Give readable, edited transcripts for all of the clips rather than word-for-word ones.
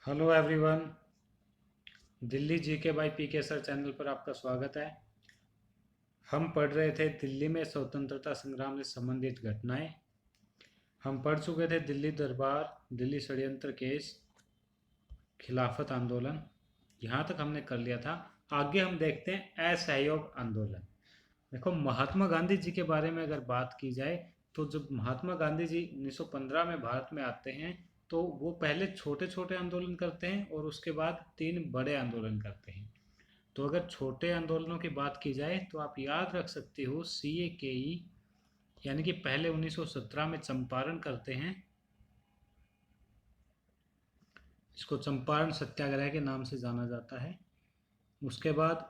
Hello everyone. Delhi GK by PK sir channel पर आपका स्वागत है। हम पढ़ रहे थे दिल्ली में स्वतंत्रता संग्राम से संबंधित घटनाएं। हम पढ़ चुके थे दिल्ली दरबार, दिल्ली षड्यंत्र केस, खिलाफत आंदोलन। यहाँ तक हमने कर लिया था। आगे हम देखते हैं असहयोग आंदोलन। देखो, महात्मा गांधी जी के बारे में अगर बात की जाए तो जब महात्मा गांधी जी 1915 में भारत में आते हैं तो वो पहले छोटे छोटे आंदोलन करते हैं और उसके बाद 3 बड़े आंदोलन करते हैं। तो अगर छोटे आंदोलनों की बात की जाए तो आप याद रख सकते हो CAKE, यानी कि पहले 1917 में चंपारण करते हैं। इसको चंपारण सत्याग्रह के नाम से जाना जाता है। उसके बाद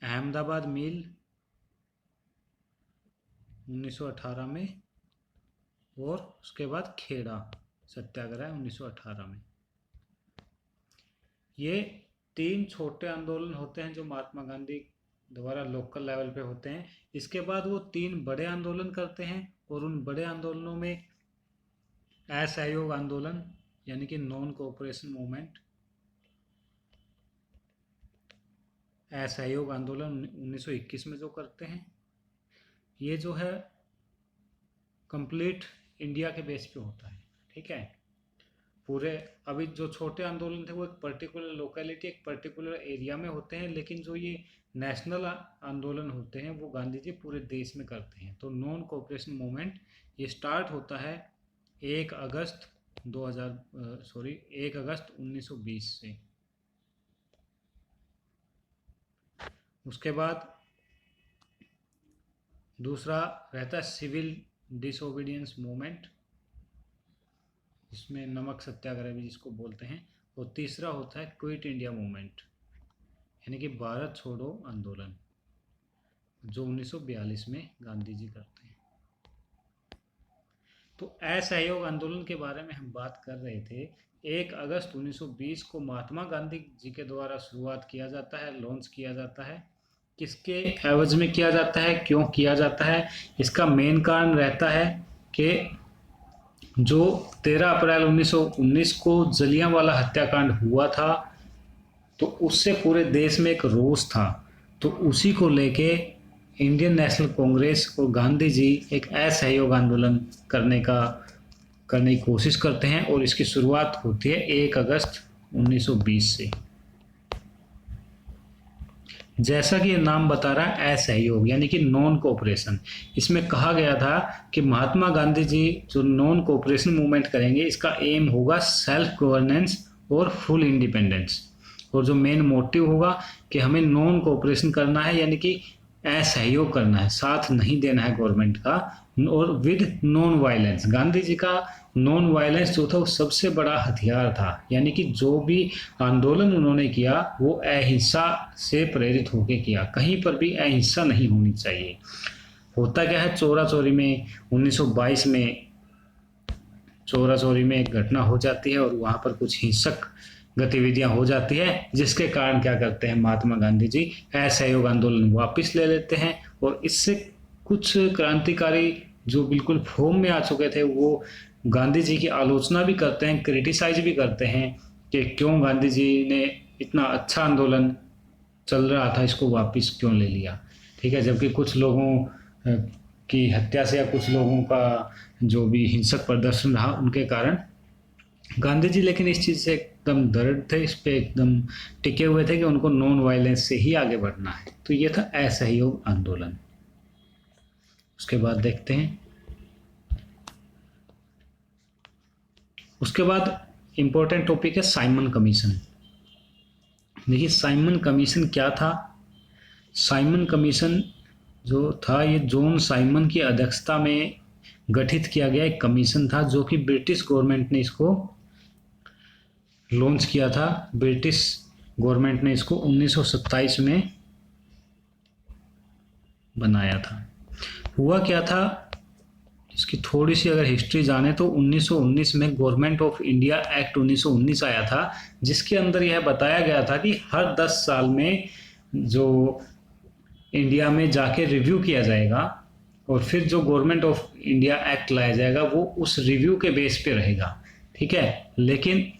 अहमदाबाद मिल 1918 में, और उसके बाद खेड़ा सत्याग्रह 1918 में। ये 3 छोटे आंदोलन होते हैं जो महात्मा गांधी द्वारा लोकल लेवल पे होते हैं। इसके बाद वो 3 बड़े आंदोलन करते हैं और उन बड़े आंदोलनों में असहयोग आंदोलन यानी कि नॉन कोऑपरेशन मूवमेंट, असहयोग आंदोलन 1921 में जो करते हैं, ये जो है कंप्लीट इंडिया के बेस पे होता है। ठीक है, पूरे अभी जो छोटे आंदोलन थे वो एक पर्टिकुलर लोकेलिटी, एक पर्टिकुलर एरिया में होते हैं, लेकिन जो ये नेशनल आंदोलन होते हैं वो गांधी जी पूरे देश में करते हैं। तो नॉन कोऑपरेशन मूवमेंट ये स्टार्ट होता है 1 अगस्त 1920 से। उसके बाद दूसरा रहता है सिविल डिसोबीडियंस मूवमेंट, जिसमें नमक सत्याग्रह भी जिसको बोलते हैं। और तीसरा होता है क्विट इंडिया मूवमेंट, यानी कि भारत छोड़ो आंदोलन, जो 1942 में गांधी जी करते हैं। तो असहयोग आंदोलन के बारे में हम बात कर रहे थे। 1 अगस्त 1920 को महात्मा गांधी जी के द्वारा शुरुआत किया जाता है, लॉन्च किया जाता है। किसके एवज में किया जाता है, क्यों किया जाता है? इसका मेन कारण रहता है कि जो 13 अप्रैल 1919 को जलियांवाला हत्याकांड हुआ था, तो उससे पूरे देश में एक रोष था। तो उसी को लेके इंडियन नेशनल कांग्रेस और गांधी जी एक असहयोग आंदोलन करने की कोशिश करते हैं, और इसकी शुरुआत होती है 1 अगस्त 1920 से। जैसा कि ये नाम बता रहा है, असहयोग यानी कि नॉन कोऑपरेशन। इसमें कहा गया था कि महात्मा गांधी जी जो नॉन कोऑपरेशन मूवमेंट करेंगे, इसका एम होगा सेल्फ गवर्नेंस और फुल इंडिपेंडेंस। और जो मेन मोटिव होगा कि हमें नॉन कोऑपरेशन करना है, यानी कि असहयोग करना है, साथ नहीं देना है गवर्नमेंट का, और with non violence. Gandhi ji का नॉन वायलेंस जो था वो सबसे बड़ा हथियार था, यानी कि जो भी आंदोलन उन्होंने किया वो अहिंसा से प्रेरित होकर किया, कहीं पर भी अहिंसा नहीं होनी चाहिए। होता क्या है, चोरा चोरी में 1922 में चोरा चोरी में एक घटना हो जाती है और वहाँ पर कुछ हिंसक गतिविधियां हो जाती है, जिसके कारण क्या करते हैं महात्मा गांधी जी, असहयोग आंदोलन वापस ले लेते हैं। और इससे कुछ क्रांतिकारी जो बिल्कुल फॉर्म में आ चुके थे वो गांधी जी की आलोचना भी करते हैं, क्रिटिसाइज भी करते हैं कि क्यों गांधी जी ने इतना अच्छा आंदोलन चल रहा था, इसको वापस क्यों ले लिया। ठीक है, जबकि कुछ लोगों की हत्या से या कुछ लोगों का जो भी हिंसक प्रदर्शन रहा उनके कारण गांधी जी लेकिन इस चीज़ से एकदम दृढ़ थे, इस पे एकदम टिके हुए थे कि उनको नॉन वायलेंस से ही आगे बढ़ना है। तो ये था असहयोग आंदोलन। उसके बाद देखते हैं, उसके बाद इंपॉर्टेंट टॉपिक है साइमन कमीशन। देखिए, साइमन कमीशन क्या था। साइमन कमीशन जो था ये जॉन साइमन की अध्यक्षता में गठित किया गया एक कमीशन था, जो कि ब्रिटिश गवर्नमेंट ने इसको लॉन्च किया था। ब्रिटिश गवर्नमेंट ने इसको 1927 में बनाया था। हुआ क्या था, इसकी थोड़ी सी अगर हिस्ट्री जाने तो 1919 में गवर्नमेंट ऑफ इंडिया एक्ट 1919 आया था, जिसके अंदर यह बताया गया था कि हर 10 साल में जो इंडिया में जाके रिव्यू किया जाएगा और फिर जो गवर्नमेंट ऑफ इंडिया एक्ट लाया जाएगा वो उस रिव्यू के बेस पे रहेगा। ठीक है। लेकिन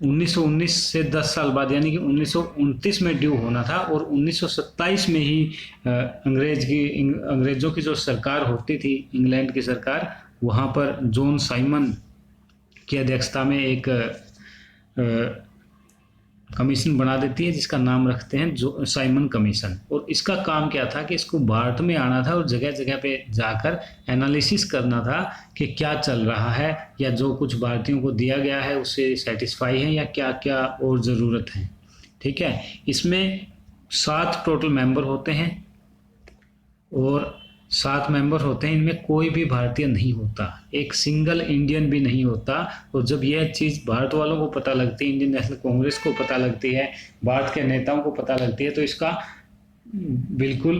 1919 से 10 साल बाद यानी कि 1929 में ड्यू होना था, और 1927 में ही अंग्रेजों की जो सरकार होती थी, इंग्लैंड की सरकार, वहाँ पर जॉन साइमन की अध्यक्षता में एक कमीशन बना देती है जिसका नाम रखते हैं जो साइमन कमीशन। और इसका काम क्या था कि इसको भारत में आना था और जगह जगह पे जाकर एनालिसिस करना था कि क्या चल रहा है, या जो कुछ भारतीयों को दिया गया है उससे सेटिस्फाई है, या क्या क्या और ज़रूरत है। ठीक है। इसमें 7 टोटल मेंबर होते हैं, और 7 मेंबर होते हैं, इनमें कोई भी भारतीय नहीं होता, एक सिंगल इंडियन भी नहीं होता। और जब यह चीज़ भारत वालों को पता लगती है, इंडियन नेशनल कांग्रेस को पता लगती है, भारत के नेताओं को पता लगती है, तो इसका बिल्कुल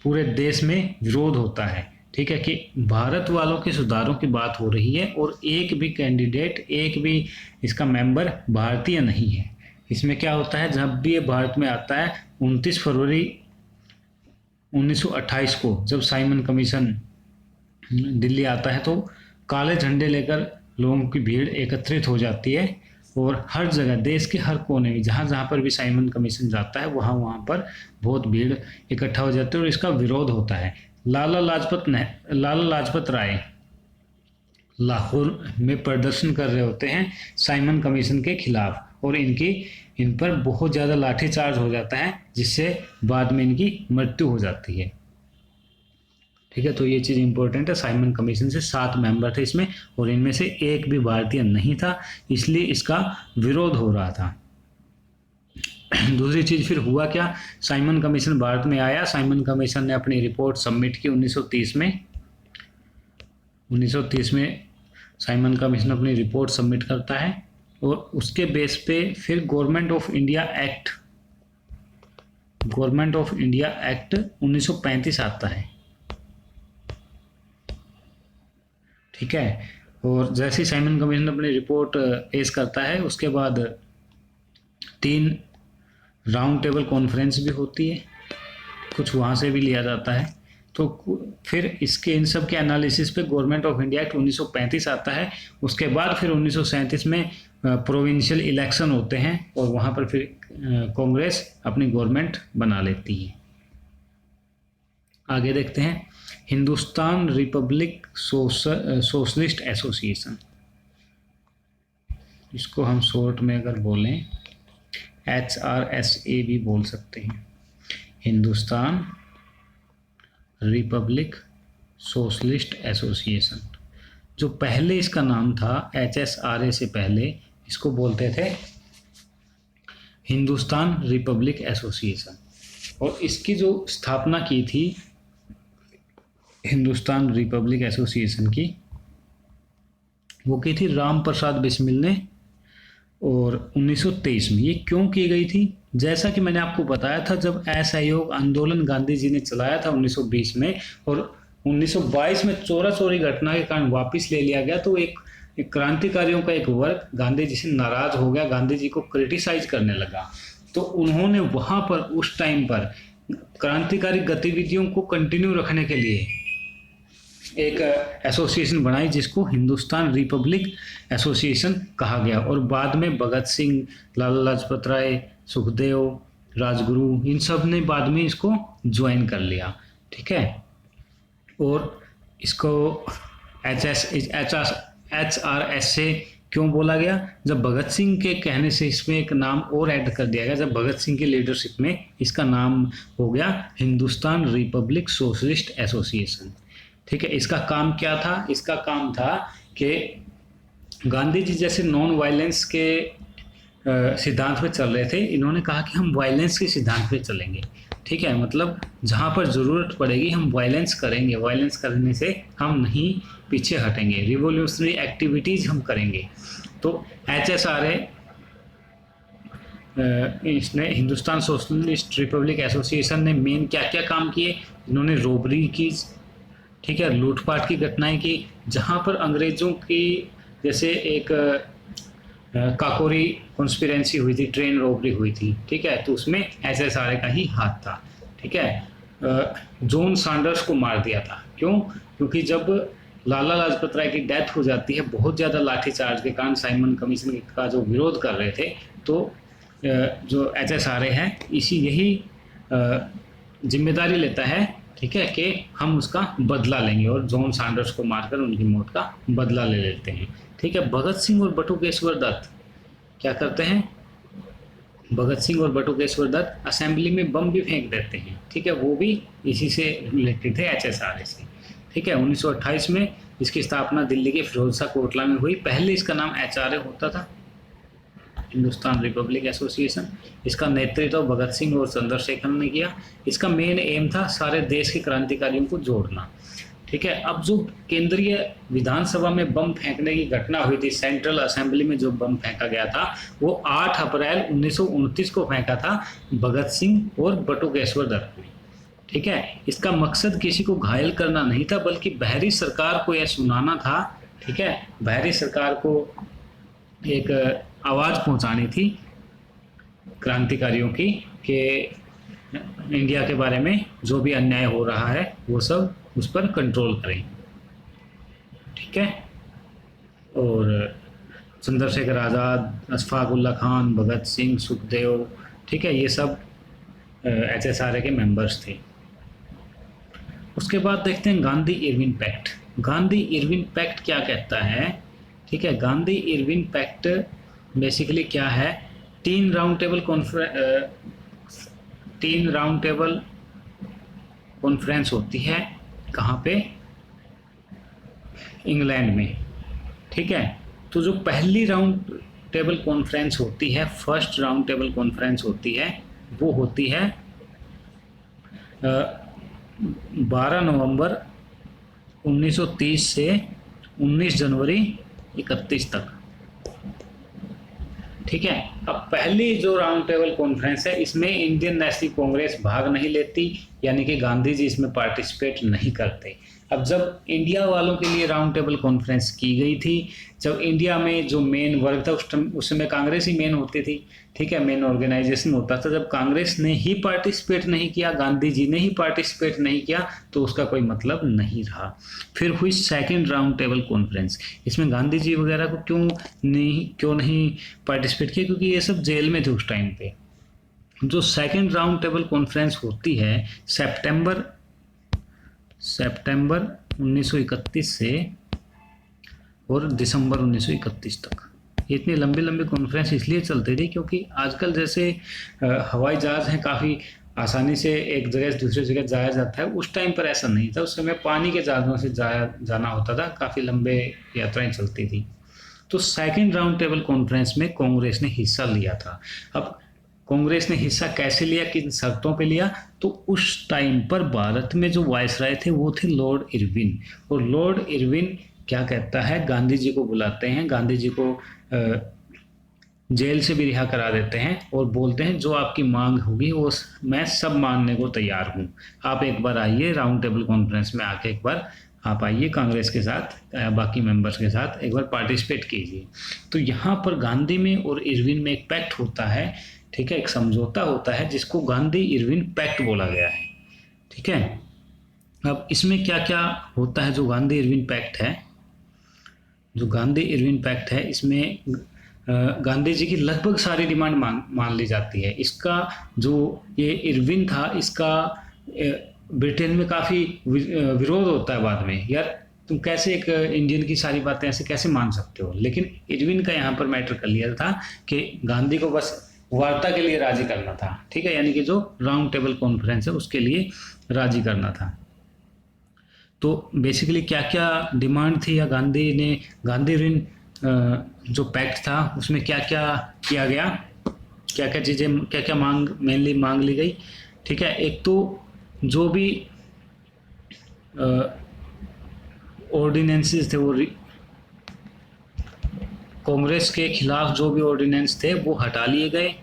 पूरे देश में विरोध होता है। ठीक है, कि भारत वालों के सुधारों की बात हो रही है और एक भी कैंडिडेट, एक भी इसका मेंबर भारतीय नहीं है। इसमें क्या होता है, जब भी ये भारत में आता है 29 फरवरी 1928 को जब साइमन कमीशन दिल्ली आता है, तो काले झंडे लेकर लोगों की भीड़ एकत्रित हो जाती है, और हर जगह देश के हर कोने में जहाँ जहाँ पर भी साइमन कमीशन जाता है वहाँ वहाँ पर बहुत भीड़ इकट्ठा हो जाती है और इसका विरोध होता है। लाला लाजपत राय लाहौर में प्रदर्शन कर रहे होते हैं साइमन कमीशन के खिलाफ, और इन पर बहुत ज़्यादा लाठीचार्ज हो जाता है, जिससे बाद में इनकी मृत्यु हो जाती है। ठीक है, तो ये चीज़ इंपॉर्टेंट है। साइमन कमीशन से 7 मेंबर थे इसमें, और इनमें से एक भी भारतीय नहीं था, इसलिए इसका विरोध हो रहा था। दूसरी चीज़ फिर हुआ क्या, साइमन कमीशन भारत में आया, साइमन कमीशन ने अपनी रिपोर्ट सबमिट की 1930 में। 1930 में साइमन कमीशन अपनी रिपोर्ट सबमिट करता है, और उसके बेस पे फिर गवर्नमेंट ऑफ इंडिया एक्ट 1935 आता है। ठीक है, और जैसे ही साइमन कमीशन अपनी रिपोर्ट पेश करता है, उसके बाद 3 राउंड टेबल कॉन्फ्रेंस भी होती है, कुछ वहाँ से भी लिया जाता है। तो फिर इसके इन सब के एनालिसिस पे गवर्नमेंट ऑफ इंडिया एक्ट 1935 आता है। उसके बाद फिर 1937 में प्रोविंशियल इलेक्शन होते हैं, और वहाँ पर फिर कांग्रेस अपनी गवर्नमेंट बना लेती है। आगे देखते हैं, हिंदुस्तान रिपब्लिक सोशलिस्ट एसोसिएशन, इसको हम शॉर्ट में अगर बोलें HRSA भी बोल सकते हैं, हिंदुस्तान रिपब्लिक सोशलिस्ट एसोसिएशन। जो पहले इसका नाम था HSRA से पहले इसको बोलते थे हिंदुस्तान रिपब्लिक एसोसिएशन, और इसकी जो स्थापना की थी हिंदुस्तान रिपब्लिक एसोसिएशन की, वो की थी राम प्रसाद बिस्मिल ने, और 1923 में। ये क्यों की गई थी, जैसा कि मैंने आपको बताया था, जब असहयोग आंदोलन गांधी जी ने चलाया था 1920 में, और 1922 में चोरा चोरी घटना के कारण वापस ले लिया गया, तो एक क्रांतिकारियों का एक वर्ग गांधी जी से नाराज हो गया, गांधी जी को क्रिटिसाइज करने लगा। तो उन्होंने वहाँ पर उस टाइम पर क्रांतिकारी गतिविधियों को कंटिन्यू रखने के लिए एक एसोसिएशन बनाई, जिसको हिंदुस्तान रिपब्लिक एसोसिएशन कहा गया। और बाद में भगत सिंह, लाला लाजपत राय, सुखदेव, राजगुरु, इन सब ने बाद में इसको ज्वाइन कर लिया। ठीक है, और इसको HRS से क्यों बोला गया, जब भगत सिंह के कहने से इसमें एक नाम और ऐड कर दिया गया। जब भगत सिंह की लीडरशिप में इसका नाम हो गया हिंदुस्तान रिपब्लिक सोशलिस्ट एसोसिएशन। ठीक है, इसका काम क्या था, इसका काम था कि गांधी जी जैसे नॉन वायलेंस के सिद्धांत पे चल रहे थे, इन्होंने कहा कि हम वायलेंस के सिद्धांत पे चलेंगे। ठीक है, मतलब जहाँ पर ज़रूरत पड़ेगी हम वायलेंस करेंगे, वायलेंस करने से हम नहीं पीछे हटेंगे, रिवोल्यूशनरी एक्टिविटीज़ हम करेंगे। तो HSRA इसने हिंदुस्तान सोशलिस्ट रिपब्लिक एसोसिएशन ने मेन क्या क्या काम किए, इन्होंने रोबरी की, ठीक है, लूटपाट की घटनाएं की, जहाँ पर अंग्रेज़ों की जैसे एक काकोरी कॉन्स्पिरेंसी हुई थी, ट्रेन रॉबरी हुई थी। ठीक है, तो उसमें HSRA का ही हाथ था। ठीक है, जॉन सैंडर्स को मार दिया था। क्यों, क्योंकि जब लाला लाजपत राय की डेथ हो जाती है बहुत ज़्यादा लाठीचार्ज के कारण। साइमन कमीशन का जो विरोध कर रहे थे, तो जो HSRA है यही जिम्मेदारी लेता है, ठीक है, कि हम उसका बदला लेंगे और जॉन सैंडर्स को मारकर उनकी मौत का बदला ले लेते हैं। ठीक है, भगत सिंह और बटुकेश्वर दत्त क्या करते हैं? भगत सिंह और बटुकेश्वर दत्त असेंबली में बम भी फेंक देते हैं। ठीक है, वो भी इसी से रिलेटेड थे, HSRA से। ठीक है, 1928 में इसकी स्थापना दिल्ली के फिरोजशाह कोटला में हुई। पहले इसका नाम HRA होता था, हिंदुस्तान रिपब्लिक एसोसिएशन। इसका नेतृत्व भगत सिंह और चंद्रशेखर ने किया। इसका मेन एम था सारे देश के क्रांतिकारियों को जोड़ना। ठीक है, अब जो केंद्रीय विधानसभा में बम फेंकने की घटना हुई थी, सेंट्रल असेंबली में जो बम फेंका गया था, वो 8 अप्रैल 1929 को फेंका था भगत सिंह और बटुकेश्वर दत्त ने। ठीक है, इसका मकसद किसी को घायल करना नहीं था, बल्कि बाहरी सरकार को यह सुनाना था। ठीक है, बाहरी सरकार को एक आवाज़ पहुंचानी थी क्रांतिकारियों की, कि इंडिया के बारे में जो भी अन्याय हो रहा है वो सब उस पर कंट्रोल करें। ठीक है, और चंद्रशेखर आज़ाद, अशफाक उल्ला खान, भगत सिंह, सुखदेव, ठीक है, ये सब HSRA के मेंबर्स थे। उसके बाद देखते हैं Gandhi Irwin pact. Gandhi Irwin pact क्या कहता है? ठीक है, गांधी इरविन पैक्ट बेसिकली क्या है? 3 राउंड टेबल कॉन्फ्रेंस होती है। कहाँ पे? इंग्लैंड में। ठीक है, तो जो पहली राउंड टेबल कॉन्फ्रेंस होती है, फर्स्ट राउंड टेबल कॉन्फ्रेंस होती है, वो होती है 12 नवंबर 1930 से 19 जनवरी 31 तक। ठीक है, अब पहली जो राउंड टेबल कॉन्फ्रेंस है, इसमें इंडियन नेशनल कांग्रेस भाग नहीं लेती, यानी कि गांधी जी इसमें पार्टिसिपेट नहीं करते। अब जब इंडिया वालों के लिए राउंड टेबल कॉन्फ्रेंस की गई थी, जब इंडिया में जो मेन वर्ग था उस समय कांग्रेस ही मेन होती थी। ठीक है, मेन ऑर्गेनाइजेशन होता था। जब कांग्रेस ने ही पार्टिसिपेट नहीं किया, गांधी जी ने ही पार्टिसिपेट नहीं किया, तो उसका कोई मतलब नहीं रहा। फिर हुई सेकंड राउंड टेबल कॉन्फ्रेंस। इसमें गांधी जी वगैरह को क्यों नहीं पार्टिसिपेट किया? क्योंकि ये सब जेल में थे उस टाइम पे। जो सेकंड राउंड टेबल कॉन्फ्रेंस होती है सितंबर 1931 से और दिसंबर 1931 तक। ये इतनी लंबी लंबी कॉन्फ्रेंस इसलिए चलती थी क्योंकि आजकल जैसे हवाई जहाज़ हैं, काफ़ी आसानी से एक जगह से दूसरी जगह जाया जाता है। उस टाइम पर ऐसा नहीं था। उस समय पानी के जहाज़ों से जाना होता था, काफ़ी लंबे यात्राएं चलती थी। तो सेकंड राउंड टेबल कॉन्फ्रेंस में कांग्रेस ने हिस्सा लिया था। अब कांग्रेस ने हिस्सा कैसे लिया, किन शर्तों पे लिया? तो उस टाइम पर भारत में जो वायसराय थे वो थे लॉर्ड इरविन। और लॉर्ड इरविन क्या कहता है? गांधी जी को बुलाते हैं, गांधी जी को जेल से भी रिहा करा देते हैं और बोलते हैं जो आपकी मांग होगी वो मैं सब मानने को तैयार हूँ। आप एक बार आइए राउंड टेबल कॉन्फ्रेंस में, आके एक बार आप आइए कांग्रेस के साथ, बाकी मेंबर्स के साथ एक बार पार्टिसिपेट कीजिए। तो यहाँ पर गांधी में और इरविन में एक पैक्ट होता है। ठीक है, एक समझौता होता है जिसको गांधी इरविन पैक्ट बोला गया है। ठीक है, अब इसमें क्या क्या होता है? जो गांधी इरविन पैक्ट है, जो गांधी इरविन पैक्ट है, इसमें गांधी जी की लगभग सारी डिमांड मान ली जाती है। इसका जो ये इरविन था, इसका ब्रिटेन में काफ़ी विरोध होता है बाद में। यार तुम कैसे एक इंडियन की सारी बातें ऐसे कैसे मान सकते हो? लेकिन इरविन का यहाँ पर मैटर कर लिया था कि गांधी को बस वार्ता के लिए राजी करना था। ठीक है, यानी कि जो राउंड टेबल कॉन्फ्रेंस है उसके लिए राजी करना था। तो बेसिकली क्या क्या डिमांड थी, या गांधी इरविन जो पैक्ट था उसमें क्या क्या किया गया, क्या क्या चीज़ें, क्या क्या मेनली मांग ली गई? ठीक है, एक तो जो भी ऑर्डिनेंसेस थे, वो कांग्रेस के खिलाफ जो भी ऑर्डिनेंस थे वो हटा लिए गए।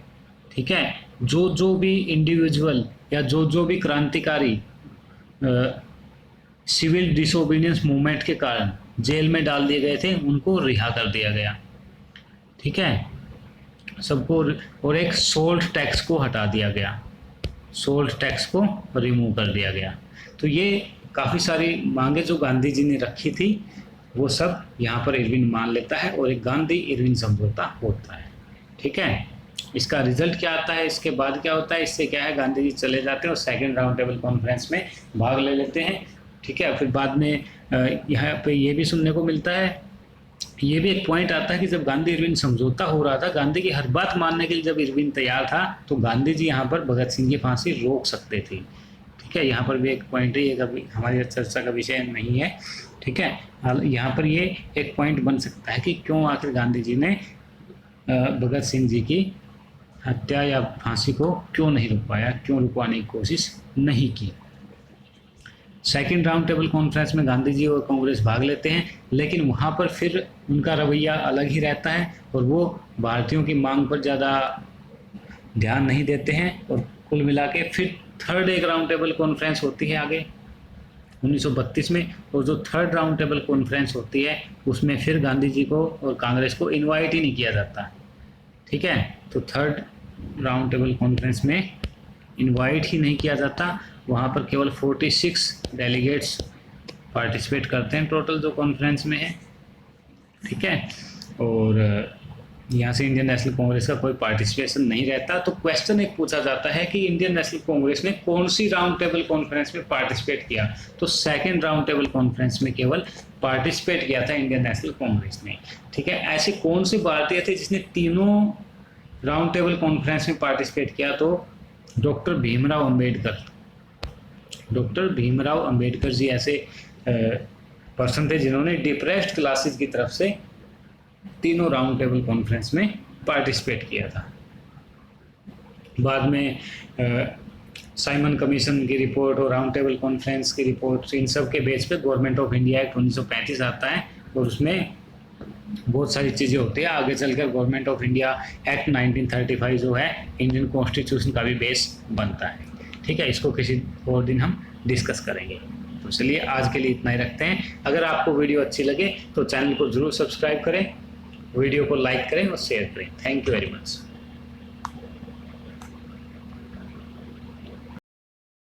ठीक है, जो भी इंडिविजुअल या जो भी क्रांतिकारी सिविल डिसोबीडियंस मूवमेंट के कारण जेल में डाल दिए गए थे, उनको रिहा कर दिया गया। ठीक है, सबको। और एक सोल्ट टैक्स को हटा दिया गया, सोल्ट टैक्स को रिमूव कर दिया गया। तो ये काफ़ी सारी मांगे जो गांधी जी ने रखी थी वो सब यहाँ पर इरविन मान लेता है और एक गांधी इरविन समझौता होता है। ठीक है, इसका रिजल्ट क्या आता है, इसके बाद क्या होता है, इससे क्या है, गांधी जी चले जाते हैं और सेकेंड राउंड टेबल कॉन्फ्रेंस में भाग ले लेते हैं। ठीक है, फिर बाद में यहाँ पे ये भी सुनने को मिलता है, ये भी एक पॉइंट आता है कि जब गांधी इरविन समझौता हो रहा था, गांधी की हर बात मानने के लिए जब इरविन तैयार था तो गांधी जी यहाँ पर भगत सिंह की फांसी रोक सकते थे। ठीक है, यहाँ पर भी एक पॉइंट है, ये कभी हमारी चर्चा का विषय नहीं है। ठीक है, यहाँ पर ये एक पॉइंट बन सकता है कि क्यों आखिर गांधी जी ने भगत सिंह जी की हत्या या फांसी को क्यों नहीं रुकवाया, क्यों रुकवाने की कोशिश नहीं की। सेकेंड राउंड टेबल कॉन्फ्रेंस में गांधी जी और कांग्रेस भाग लेते हैं, लेकिन वहाँ पर फिर उनका रवैया अलग ही रहता है और वो भारतीयों की मांग पर ज़्यादा ध्यान नहीं देते हैं। और कुल मिला के फिर थर्ड एक राउंड टेबल कॉन्फ्रेंस होती है आगे 1932 में, और जो थर्ड राउंड टेबल कॉन्फ्रेंस होती है उसमें फिर गांधी जी को और कांग्रेस को इनवाइट ही नहीं किया जाता। ठीक है, तो थर्ड राउंड टेबल कॉन्फ्रेंस में इनवाइट ही नहीं किया जाता, वहाँ पर केवल 46 डेलीगेट्स पार्टिसिपेट करते हैं टोटल जो कॉन्फ्रेंस में है। ठीक है, और यहाँ से इंडियन नेशनल कांग्रेस का कोई पार्टिसिपेशन नहीं रहता। तो क्वेश्चन एक पूछा जाता है कि इंडियन नेशनल कांग्रेस ने कौन सी राउंड टेबल कॉन्फ्रेंस में पार्टिसिपेट किया, तो सेकेंड राउंड टेबल कॉन्फ्रेंस में केवल पार्टिसिपेट किया था इंडियन नेशनल कांग्रेस ने। ठीक है, ऐसे कौन से भारतीय थे जिसने तीनों राउंड टेबल कॉन्फ्रेंस में पार्टिसिपेट किया, तो डॉक्टर भीमराव अम्बेडकर। डॉक्टर भीमराव अम्बेडकर जी ऐसे पर्सन थे जिन्होंने डिप्रेस्ड क्लासेस की तरफ से तीनों राउंड टेबल कॉन्फ्रेंस में पार्टिसिपेट किया था। बाद में साइमन कमीशन की रिपोर्ट और राउंड टेबल कॉन्फ्रेंस की रिपोर्ट, इन सब के बेस पे गवर्नमेंट ऑफ इंडिया एक्ट 1935 आता है और उसमें बहुत सारी चीज़ें होती है। आगे चलकर गवर्नमेंट ऑफ इंडिया एक्ट 1935 जो है इंडियन कॉन्स्टिट्यूशन का भी बेस बनता है। ठीक है, इसको किसी और दिन हम डिस्कस करेंगे। तो चलिए आज के लिए इतना ही रखते हैं। अगर आपको वीडियो अच्छी लगे तो चैनल को ज़रूर सब्सक्राइब करें, वीडियो को लाइक करें और शेयर करें। Thank you very much.